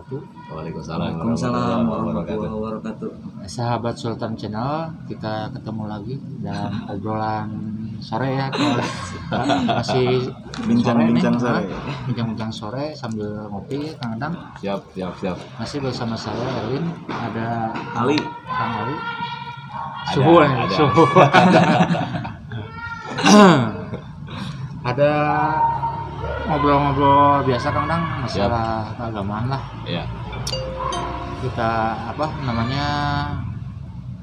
wabarakatuh. Waalaikumsalam warahmatullahi wabarakatuh. Sahabat Sultan Channel, kita ketemu lagi dalam obrolan sore ya. Masih Bincang-bincang sore. Bincang-bincang sore sambil ngopi, Kang Adang. Siap. Masih bersama saya Erwin, ada Ali. Kang Ali. Ada, Suhu. Ada ngobrol-ngobrol biasa Kang Dang, masalah keagamaan lah. Iya. Kita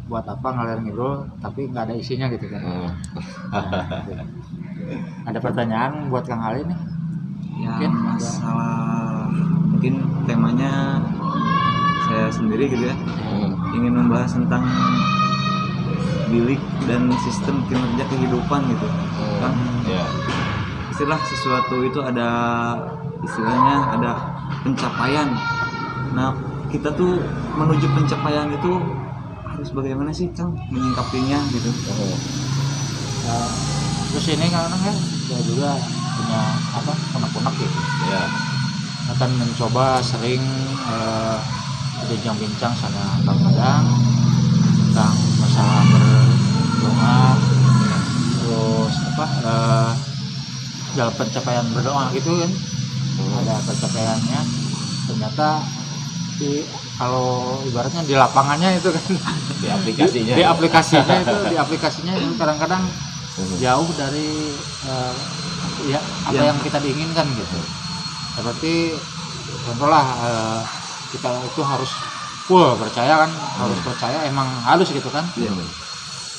buat apa ngalir ngidul tapi nggak ada isinya gitu kan. Ada pertanyaan buat Kang Ali nih? Ya, mungkin temanya saya sendiri gitu ya. Ingin membahas tentang bilik dan sistem kinerja kehidupan gitu. Kan? Iya. Istilah sesuatu itu ada pencapaian. Nah, kita tuh menuju pencapaian itu harus bagaimana sih Kang menyingkapinya gitu. Terus ini Kang Dang ya, saya juga punya unek-unek gitu. Iya. Akan mencoba sering berbincang-bincang sama Kang Adang tentang masalah berdoa, terus dalam pencapaian berdoa gitu kan. Ada pencapaiannya, ternyata kalau ibaratnya di lapangannya itu kan Di aplikasinya. di aplikasinya itu kadang-kadang jauh dari yang kita diinginkan gitu. Seperti contohlah kita itu harus full percaya kan, harus percaya emang harus gitu kan.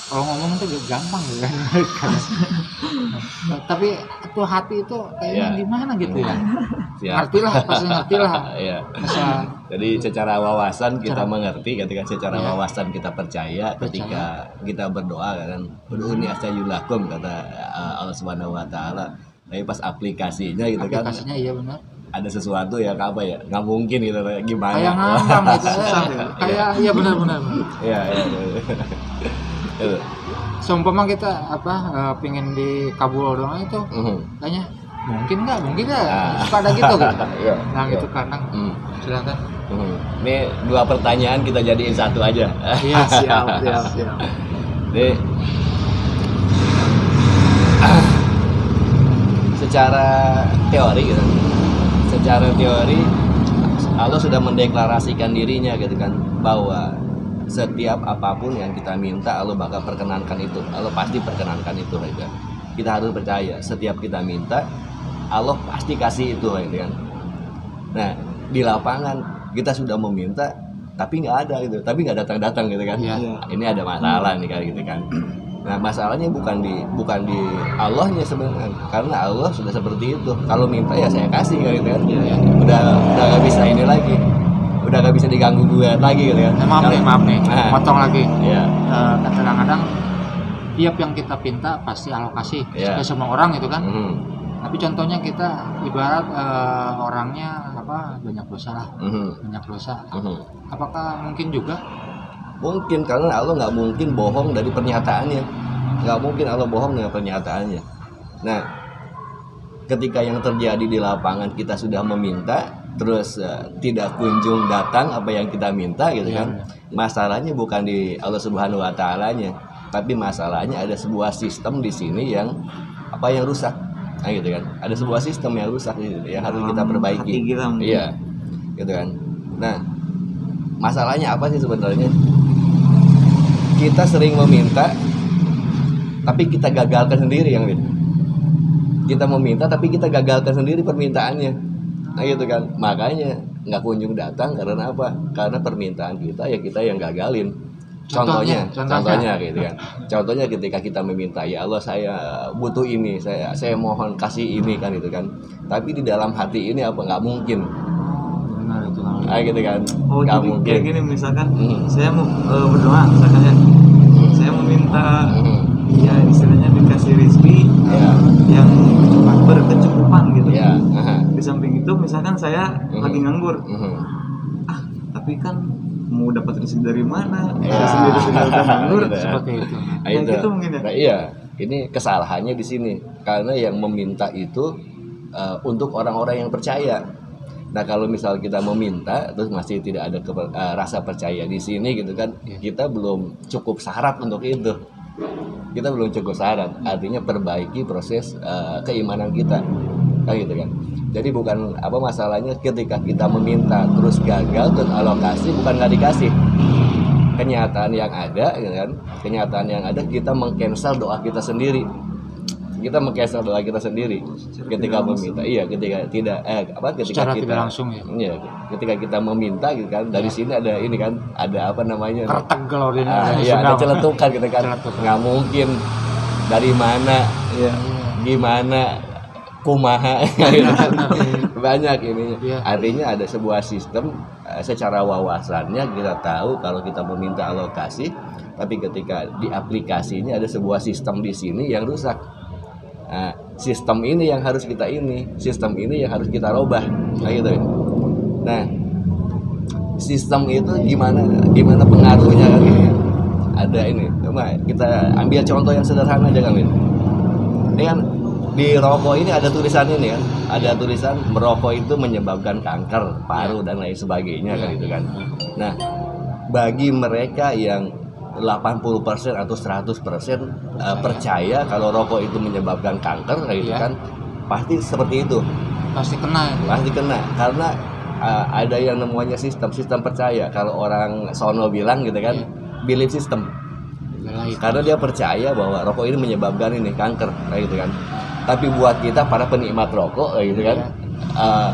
Kalau ngomong itu gampang gitu kan. Tapi itu hati itu kayaknya gimana gitu ya. Pasti ngertilah. Iya. Masa Jadi secara wawasan kita mengerti, ketika secara wawasan kita percaya, ketika kita berdoa kan, udhuni astajib lakum kata Allah Subhanahu wa taala. Tapi pas aplikasinya gitu kan. aplikasinya iya benar. Ada sesuatu yang nggak mungkin gitu, gimana? Kayak ngambang gitu. Kayak iya benar. Iya. Seumpama kita pingin dikabul doang itu kayaknya mungkin nggak suka ada gitu kan. Nah gitu kadang silakan. Ini 2 pertanyaan kita jadiin satu aja. Iya siap. Jadi secara teori Allah sudah mendeklarasikan dirinya gitu kan, bahwa setiap apapun yang kita minta Allah bakal perkenankan itu. Allah pasti perkenankan itu gitu. Kita harus percaya setiap kita minta Allah pasti kasih itu gitu kan. Nah, di lapangan kita sudah meminta tapi nggak ada gitu, tapi nggak datang gitu kan. Ini ada masalah nih kayak gitu kan. Nah, masalahnya bukan di Allahnya sebenarnya, karena Allah sudah seperti itu. Kalau minta ya saya kasih gitu kan. Udah nggak bisa ini lagi, udah nggak bisa diganggu gugat lagi gitu kan. Maaf nih, potong lagi. Iya. Kadang-kadang tiap yang kita pinta pasti alokasi ke semua orang gitu kan. Tapi contohnya kita ibarat orangnya banyak dosa lah, banyak dosa. Apakah mungkin juga? Mungkin, karena Allah nggak mungkin bohong dari pernyataannya, nggak mungkin Allah bohong dengan pernyataannya. Nah, ketika yang terjadi di lapangan kita sudah meminta terus tidak kunjung datang apa yang kita minta gitu kan. Masalahnya bukan di Allah Subhanahu wa taala-nya, tapi masalahnya ada sebuah sistem di sini yang rusak. Nah gitu kan. Ada sebuah sistem yang rusak gitu, yang harus kita perbaiki. Iya. Gitu kan. Nah, masalahnya apa sih sebenarnya? Kita sering meminta tapi kita gagalkan sendiri yang gitu. Kita meminta tapi kita gagalkan sendiri permintaannya. Nah gitu kan. Makanya nggak kunjung datang karena apa? Karena permintaan kita yang gagalin. Contohnya gitu kan. Contohnya ketika kita meminta, ya Allah saya butuh ini, saya mohon kasih ini kan gitu kan. Tapi di dalam hati ini nggak mungkin. Gitu kan. Nggak mungkin. Kayak gini misalkan saya mau berdoa misalkan saya meminta ya istilahnya dikasih rezeki yang berkecukupan gitu. Di samping itu misalkan saya lagi nganggur. Tapi kan mau dapat rezeki dari mana? Saya sendiri sudah nganggur Seperti itu. Gitu mungkin ya. Nah, iya, ini kesalahannya di sini karena yang meminta itu untuk orang-orang yang percaya. Nah kalau misal kita meminta terus masih tidak ada rasa percaya di sini gitu kan, kita belum cukup syarat untuk itu. Kita belum cukup syarat, artinya perbaiki proses keimanan kita, kan gitu kan. Jadi bukan apa masalahnya ketika kita meminta terus gagal terus alokasi, bukan nggak dikasih. Kenyataan yang ada, gitu kan? Kenyataan yang ada kita meng-cancel doa kita sendiri. Kita meng-cancel doa kita sendiri ketika meminta. Iya, ketika tidak ketika secara kita tidak langsung ya. Iya, ketika kita meminta gitu kan. Dari sini ada ini kan, ada apa namanya? Kertek kalau di iya, ada celetukan gitu kan. Nggak mungkin dari mana, gimana, kumaha gitu kan. Banyak ini. Artinya ada sebuah sistem secara wawasannya kita tahu kalau kita meminta alokasi, tapi ketika di aplikasinya ada sebuah sistem di sini yang rusak. Nah, sistem ini yang harus kita sistem ini yang harus kita robah, gitu. Nah, sistem itu gimana pengaruhnya kan ini? Ada ini, coba kita ambil contoh yang sederhana aja kan, ini kan di rokok ini ada tulisan ini kan, ada tulisan merokok itu menyebabkan kanker paru dan lain sebagainya kan itu kan. Nah, bagi mereka yang 80% atau 100% percaya kalau rokok itu menyebabkan kanker kayak gitu kan, pasti seperti itu. Pasti kena. Pasti kena karena ada yang namanya sistem percaya. Kalau orang sono bilang gitu kan, belief system. Karena dia percaya bahwa rokok ini menyebabkan ini kanker kayak gitu kan. Tapi buat kita para penikmat rokok kayak gitu kan,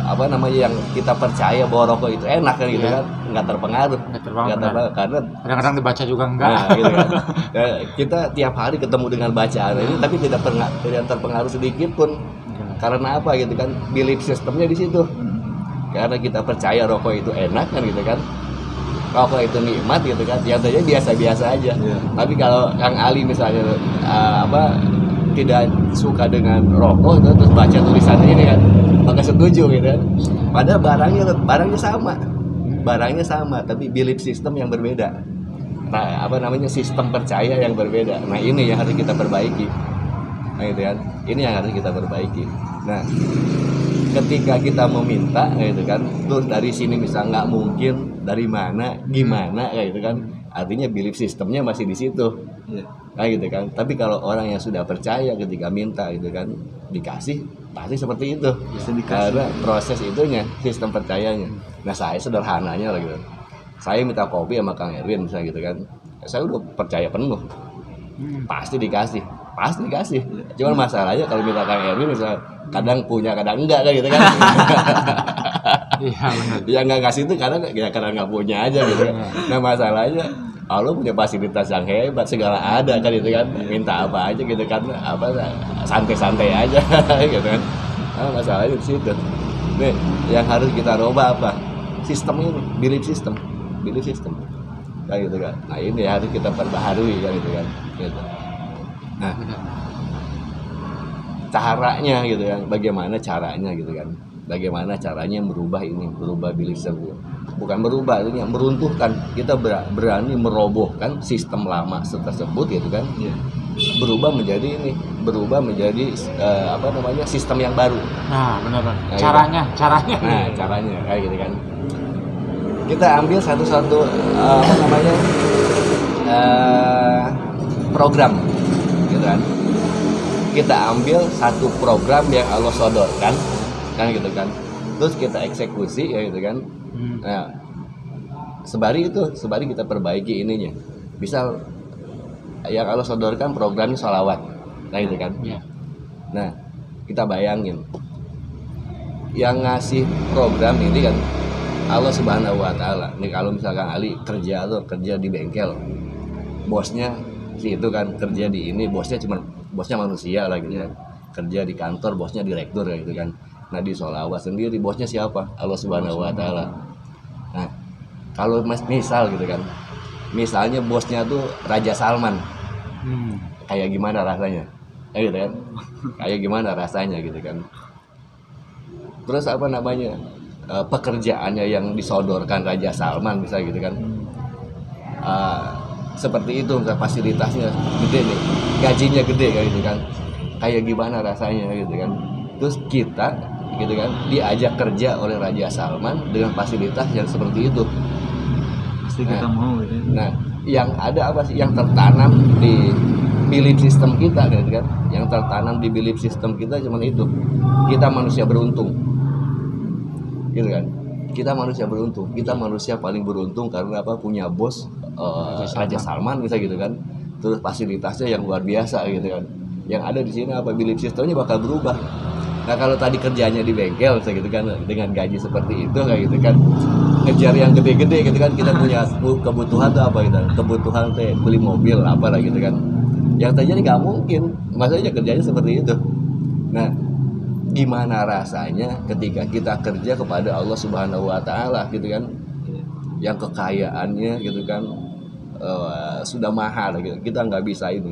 apa namanya yang kita percaya bahwa rokok itu enak kan gitu kan, nggak terpengaruh karena kadang-kadang dibaca juga enggak. Nah, gitu kan. Kita tiap hari ketemu dengan bacaan ini tapi tidak terpengaruh sedikit pun. Karena apa gitu kan, belief sistemnya di situ. Karena kita percaya rokok itu enak kan gitu kan, rokok itu nikmat gitu kan, yang saja biasa-biasa aja. Tapi kalau Kang Ali misalnya tidak suka dengan rokok itu, terus baca tulisannya ini kan, maka setuju gitu kan. Padahal barangnya sama tapi belief system yang berbeda. Nah, apa namanya, sistem percaya yang berbeda. Nah, ini yang harus kita perbaiki. Nah, gitu kan. Ini yang harus kita perbaiki. Nah, ketika kita meminta gitu kan, terus dari sini misal nggak mungkin, dari mana, gimana kayak gitu kan. Artinya belief sistemnya masih di situ. Nah, gitu kan. Tapi kalau orang yang sudah percaya ketika minta gitu kan, dikasih pasti seperti itu. Karena proses itunya, sistem percayanya. Nah, saya sederhananya lah gitu. Saya minta kopi sama Kang Erwin misalnya gitu kan, saya udah percaya penuh, pasti dikasih. Cuman masalahnya kalau minta Kang Erwin misalnya, kadang punya kadang enggak kan gitu kan. Iya benar. Yang nggak ngasih itu kadang nggak punya aja gitu kan. Nah, masalahnya Allah punya fasilitas yang hebat, segala ada kan gitu kan, minta apa aja gitu kan, santai-santai aja gitu kan. Nah, masalahnya di situ. Nih, yang harus kita rubah apa? Sistem ini, belief system kan gitu kan. Nah, ini harus kita perbaharui kan gitu kan. Gitu. Nah, caranya gitu kan, bagaimana caranya gitu kan, bagaimana caranya merubah belief system, bukan merubah, ini meruntuhkan. Kita berani merobohkan sistem lama tersebut gitu kan, berubah menjadi sistem yang baru. Nah, benar. Nah, caranya nah, caranya kayak gitu kan. Kita ambil satu-satu program gitu kan. Kita ambil satu program yang Allah sodorkan kan gitu kan, terus kita eksekusi ya gitu kan. Nah, sebari kita perbaiki ininya. Misal yang Allah sodorkan programnya sholawat, nah gitu kan. Nah, kita bayangin yang ngasih program ini kan Allah Subhanahu wa Ta'ala. Nih, kalau misalkan Ali kerja di bengkel, bosnya si itu kan kerja di ini, bosnya manusia lah gitu kan. Kerja di kantor, bosnya direktur ya gitu kan. Nah, di sholawat sendiri bosnya siapa? Allah Subhanahu wa Ta'ala. Nah, kalau misal gitu kan, misalnya bosnya tuh Raja Salman, kayak gimana rasanya? Gitu kan? Kayak gimana rasanya gitu kan? Terus apa namanya, pekerjaannya yang disodorkan Raja Salman bisa gitu kan, seperti itu, fasilitasnya gede nih, gajinya gede kayak gitu kan, kayak gimana rasanya gitu kan. Terus kita gitu kan, diajak kerja oleh Raja Salman dengan fasilitas yang seperti itu. Pasti kita mau gitu. Nah, yang ada apa sih yang tertanam di belief system kita gitu kan? Yang tertanam di belief system kita cuma itu. Kita manusia beruntung. Gitu kan? Kita manusia beruntung. Kita manusia paling beruntung karena apa? Punya bos Raja Salman bisa gitu kan. Terus fasilitasnya yang luar biasa gitu kan. Yang ada di sini apa belief systemnya bakal berubah. Nah, kalau tadi kerjanya di bengkel gitu kan dengan gaji seperti itu kayak gitu kan. Ngejar yang gede-gede gitu kan, kita punya kebutuhan tuh apa gitu. Kebutuhan tuh beli mobil apa lah gitu kan. Yang terjadi nggak mungkin, maksudnya kerjanya seperti itu. Nah, gimana rasanya ketika kita kerja kepada Allah Subhanahu Wa Taala gitu kan, yang kekayaannya gitu kan sudah mahal gitu. Kita nggak bisa itu,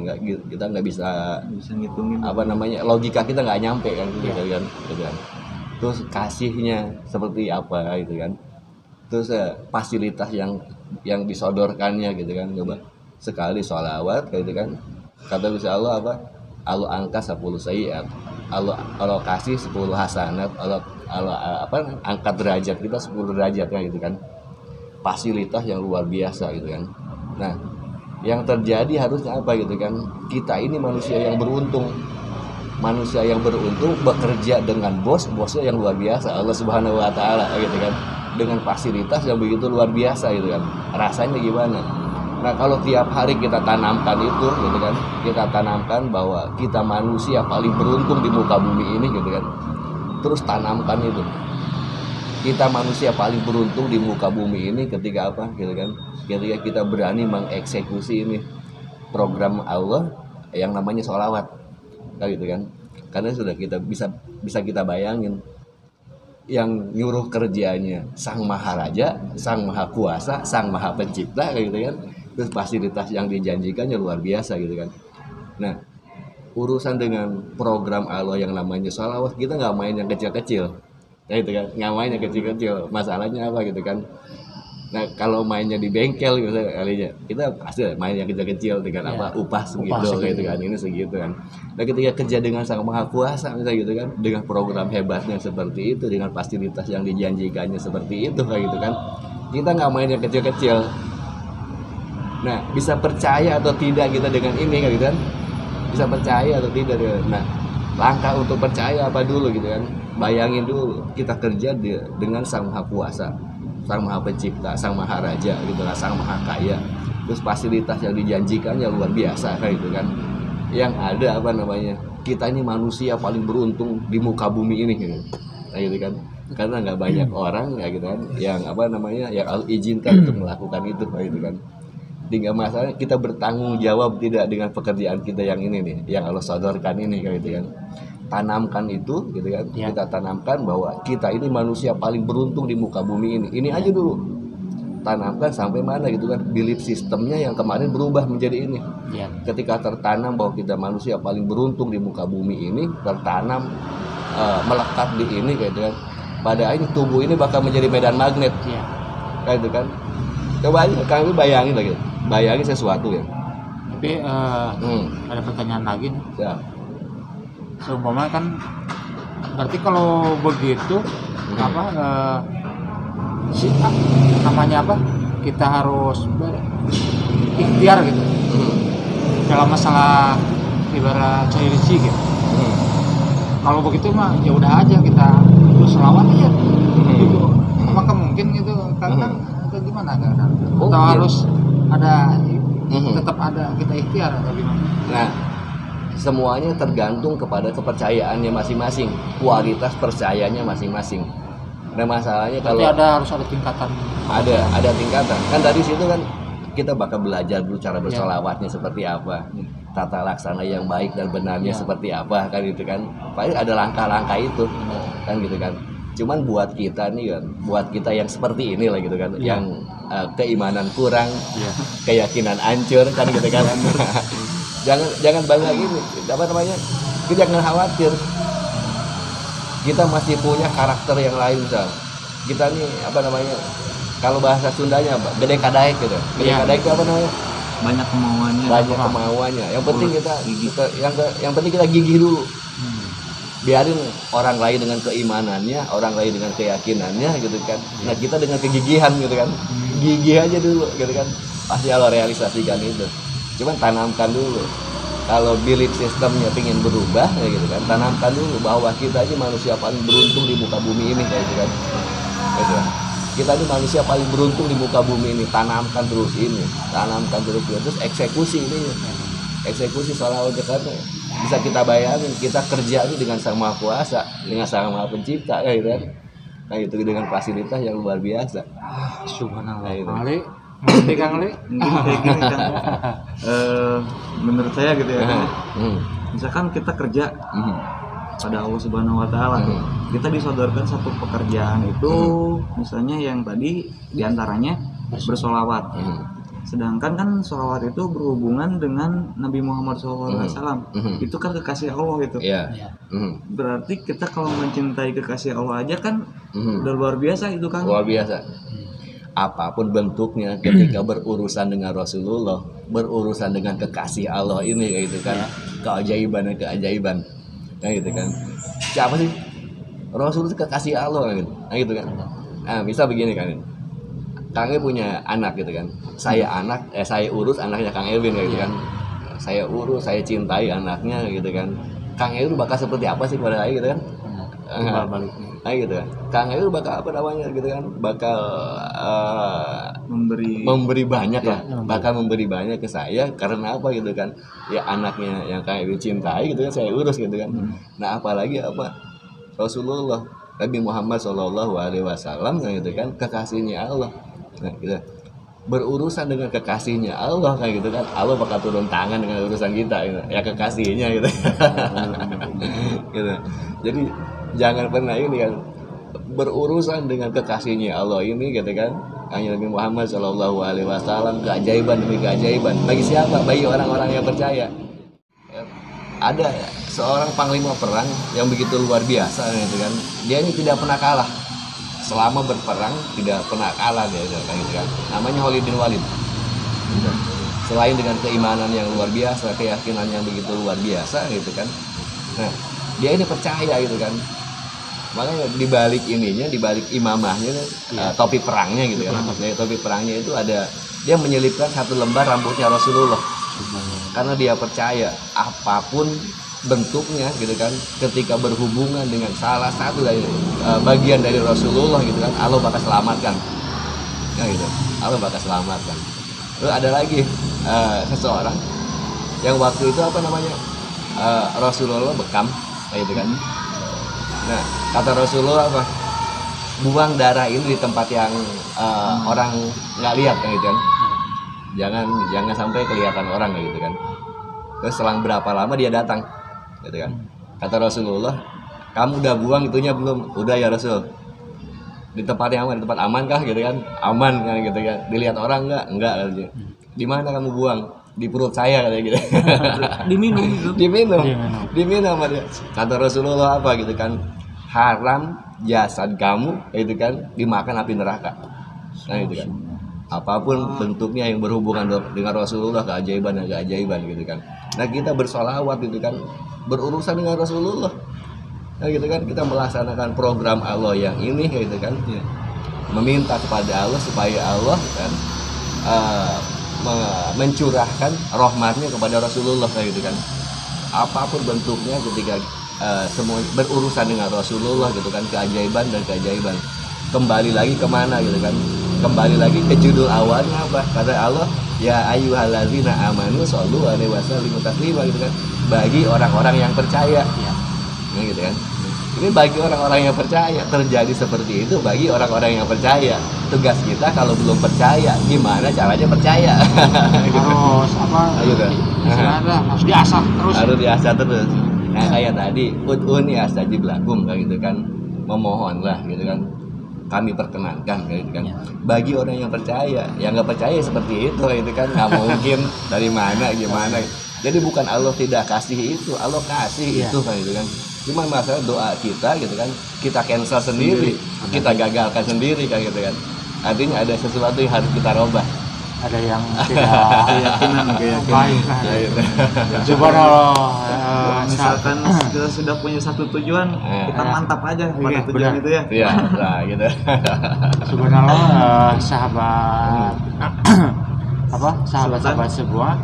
kita nggak bisa ngitungin apa namanya, logika kita nggak nyampe kan gitu kan, gitu kan. Terus kasihnya seperti apa gitu kan. Terus fasilitas yang disodorkannya gitu kan, coba sekali sholawat gitu kan. Kata Gusti Allah apa? Allah angka 10 sayyiat. Allah kasih 10 hasanat. Allah apa? Angkat derajat kita 10 derajat kan gitu kan. Fasilitas yang luar biasa gitu kan. Nah, yang terjadi harusnya apa gitu kan? Kita ini manusia yang beruntung. Manusia yang beruntung bekerja dengan bosnya yang luar biasa, Allah Subhanahu Wa Taala gitu kan. Dengan fasilitas yang begitu luar biasa gitu kan. Rasanya gimana? Nah, kalau tiap hari kita tanamkan itu gitu kan, kita tanamkan bahwa kita manusia paling beruntung di muka bumi ini gitu kan. Terus tanamkan itu. Kita manusia paling beruntung di muka bumi ini ketika apa gitu kan? Ketika kita berani mengeksekusi ini program Allah yang namanya sholawat gitu kan. Karena sudah kita bisa kita bayangin yang nyuruh kerjanya Sang Maharaja, Sang Maha Kuasa, Sang Maha Pencipta kayak gitu kan. Terus fasilitas yang dijanjikannya luar biasa gitu kan. Nah, urusan dengan program Allah yang namanya sholawat, kita nggak main yang kecil-kecil, gitu kan? Nggak main yang kecil-kecil. Masalahnya apa gitu kan? Nah, kalau mainnya di bengkel gitu kalinya, kita pasti main yang kecil-kecil dengan apa upah segitu gitu kan, ini segitu kan. Nah, ketika kerja dengan Sang Maha Kuasa misalnya gitu kan, dengan program hebatnya seperti itu, dengan fasilitas yang dijanjikannya seperti itu kayak gitu kan, kita nggak main yang kecil-kecil. Nah, bisa percaya atau tidak kita dengan ini kan gitu kan? Bisa percaya atau tidak? Nah, langkah untuk percaya apa dulu gitu kan? Bayangin dulu kita kerja dengan Sang Maha Kuasa, Sang Maha Pencipta, Sang Maharaja gitu kan, Sang Maha Kaya. Terus fasilitas yang dijanjikannya luar biasa kayak gitu kan. Yang ada apa namanya? Kita ini manusia paling beruntung di muka bumi ini gitu. Kayak gitu kan. Karena nggak banyak orang ya gitu kan yang apa namanya? Yang Allah izinkan untuk melakukan itu kayak gitu kan. Tinggal masalah kita bertanggung jawab tidak dengan pekerjaan kita yang ini nih, yang Allah sodorkan ini kayak gitu kan. Tanamkan itu gitu kan. Ya. Kita tanamkan bahwa kita ini manusia paling beruntung di muka bumi ini. Ini aja dulu. Tanamkan sampai mana gitu kan. Belief sistemnya yang kemarin berubah menjadi ini. Ya. Ketika tertanam bahwa kita manusia paling beruntung di muka bumi ini, tertanam melekat di ini kayak gitu kan. Pada ini tubuh ini bakal menjadi medan magnet. Ya. Kayak gitu kan. Coba aja kami bayangin lagi. Bayangin sesuatu ya. Tapi ada pertanyaan lagi nih. Ya. Seumpama kan berarti kalau begitu apa namanya apa? Kita harus berikhtiar gitu. Dalam masalah ibarat cari rezeki gitu. Kalau begitu mah ya udah aja kita terus selawat aja. Gitu. Apakah mungkin gitu kan atau gimana kan? Atau harus ada tetap ada kita ikhtiar atau gimana? Nah, semuanya tergantung kepada kepercayaannya masing-masing, kualitas percayanya masing-masing. Nah, masalahnya kalau harus ada tingkatan. Ada tingkatan. Kan dari situ kan kita bakal belajar dulu cara bersolawatnya seperti apa, tata laksana yang baik dan benarnya seperti apa kan gitu kan. Paling ada langkah-langkah itu kan gitu kan. Cuman buat kita nih kan, buat kita yang seperti ini lah gitu kan, yang keimanan kurang, keyakinan hancur kan gitu kan. jangan bangga gini, apa namanya? Kita jangan khawatir. Kita masih punya karakter yang lain misal. Kita nih apa namanya? Kalau bahasa Sundanya apa? Gede kadaek gitu. Gede kadaek itu apa namanya? Banyak kemauannya. Yang penting kita yang penting kita gigih dulu. biarin orang lain dengan keimanannya, orang lain dengan keyakinannya gitu kan. Nah kita dengan kegigihan gitu kan, gigih aja dulu gitu kan, pasti Allah realisasikan itu. Cuman tanamkan dulu. Kalau belief sistemnya ingin berubah ya gitu kan, tanamkan dulu bahwa kita aja manusia paling beruntung di muka bumi ini kayak gitu kan. Gitu. Kita ini manusia paling beruntung di muka bumi ini, tanamkan terus ini, terus eksekusi ini, eksekusi sholawat karena bisa kita bayangin kita kerja ini dengan Sang Maha Kuasa, dengan Sang Maha Pencipta kayak gitu kan. Nah itu dengan fasilitas yang luar biasa. Subhanallah. Gitu. Kali ngerti Kang Li? Mungkin kayak gini kan. Menurut saya gitu ya kan. Misalkan kita kerja pada Allah Subhanahu wa taala, kita disodorkan satu pekerjaan itu misalnya yang tadi diantaranya bersolawat. Sedangkan kan sholawat itu berhubungan dengan Nabi Muhammad SAW. Itu kan kekasih Allah itu. Berarti kita kalau mencintai kekasih Allah aja kan udah luar biasa itu kan. Luar biasa. Apapun bentuknya ketika berurusan dengan Rasulullah, berurusan dengan kekasih Allah ini kayak gitu kan. Keajaiban. Nah gitu kan. Siapa sih? Rasul itu kekasih Allah gitu. Nah gitu kan. Nah, bisa begini kan. Kang E punya anak gitu kan. Saya urus anaknya Kang Elvin kayak gitu kan. Saya urus, saya cintai anaknya gitu kan. Kang E itu bakal seperti apa sih pada saya gitu kan? Nah gitu kan. Kang E itu bakal apa namanya gitu kan? Bakal memberi banyak lah. Bakal memberi banyak ke saya karena apa gitu kan? Ya anaknya yang Kang E cintai gitu kan saya urus gitu kan. Nah apalagi apa? Rasulullah Nabi Muhammad SAW gitu kan, kekasihnya Allah. Nah, gitu. Berurusan dengan kekasihnya Allah kayak gitu kan, Allah bakal turun tangan dengan urusan kita gitu. Ya kekasihnya gitu. Gitu. Jadi jangan pernah ini kan berurusan dengan kekasihnya Allah ini gitu kan. Hanya Nabi Muhammad SAW, keajaiban demi keajaiban. Bagi siapa? Bagi orang-orang yang percaya. Ada seorang panglima perang yang begitu luar biasa gitu kan. Dia ini tidak pernah kalah. Selama berperang tidak pernah kalah dia gitu kan. Namanya Khalid bin Walid. Selain dengan keimanan yang luar biasa, keyakinan yang begitu luar biasa gitu kan. Nah, dia ini percaya gitu kan. Makanya di balik ininya, di balik imamahnya topi perangnya gitu kan. Maksudnya topi perangnya itu ada dia menyelipkan satu lembar rambutnya Rasulullah. Karena dia percaya apapun bentuknya gitu kan, ketika berhubungan dengan salah satu dari bagian dari Rasulullah gitu kan, Allah bakal selamatkan. Ya gitu. Allah bakal selamatkan. Lalu ada lagi seseorang yang waktu itu apa namanya? Rasulullah bekam kayak gitu kan. Nah, kata Rasulullah apa? Buang darah ini di tempat yang orang nggak lihat kan gitu kan. Jangan sampai kelihatan orang kayak gitu kan. Terus selang berapa lama dia datang gitu kan. Kata Rasulullah, kamu udah buang itunya belum? Udah ya Rasul. Di tempat yang aman, di tempat aman kah gitu kan? Aman kan gitu kan. Dilihat orang enggak katanya. Di mana kamu buang? Di perut saya katanya gitu. Diminum gitu. Diminum sama dia. Kata Rasulullah apa gitu kan? Haram jasad kamu gitu kan dimakan api neraka. Nah gitu kan. Apapun bentuknya yang berhubungan dengan Rasulullah, keajaiban gitu kan. Nah kita bersolawat gitu kan, berurusan dengan Rasulullah. Nah gitu kan, kita melaksanakan program Allah yang ini gitu kan, meminta kepada Allah supaya Allah kan mencurahkan rahmatnya kepada Rasulullah gitu kan. Apapun bentuknya ketika semua berurusan dengan Rasulullah gitu kan, keajaiban. Kembali lagi kemana gitu kan? Kembali lagi ke judul awalnya apa? Kata Allah, ya ayyuhallazina amanu shollu alaihi wasallimu taslima gitu kan. Bagi orang-orang yang percaya. Nah, gitu kan. Ini bagi orang-orang yang percaya, terjadi seperti itu bagi orang-orang yang percaya. Tugas kita kalau belum percaya, gimana caranya percaya? Harus apa? Harus diasah terus. Harus diasah terus. Nah, kayak tadi, ud'uni astajib lakum kayak gitu kan. Memohonlah gitu kan. Kami perkenankan kayak gitu kan. Bagi orang yang percaya, yang nggak percaya seperti itu gitu kan, nggak mungkin dari mana gimana. Jadi bukan Allah tidak kasih itu, Allah kasih itu kayak gitu kan. Cuma masalah doa kita gitu kan, kita cancel sendiri, kita gagalkan sendiri kayak gitu kan. Artinya ada sesuatu yang harus kita robah. ada yang tidak keyakinan baik lah. Ya, gitu. Subhanallah. Misalkan kita sudah punya satu tujuan, kita mantap aja pada tujuan itu ya. Iya, nah gitu. Subhanallah, sahabat sahabat semua,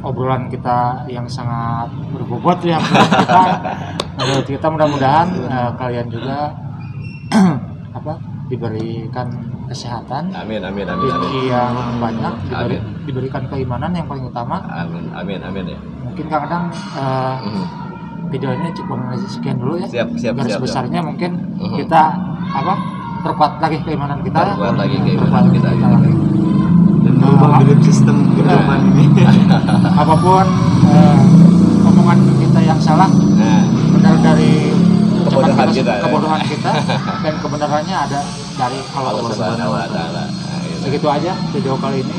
obrolan kita yang sangat berbobot ya menurut kita mudah-mudahan kalian juga diberikan kesehatan, Amin. rezeki yang banyak, diberikan keimanan yang paling utama. Amin ya. Mungkin kadang video ini cukup sekian dulu ya. Siap. Garis besarnya mungkin kita perkuat lagi keimanan kita. Perkuat lagi keimanan kita. Dan merubah belief sistem ke depan ini. Apapun omongan kita yang salah, benar dari kebodohan kita dan kebenarannya ada dari Allah Subhanahu wa Ta'ala. Segitu aja video kali ini.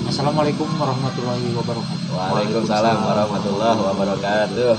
Assalamualaikum warahmatullahi wabarakatuh. Waalaikumsalam warahmatullahi wabarakatuh.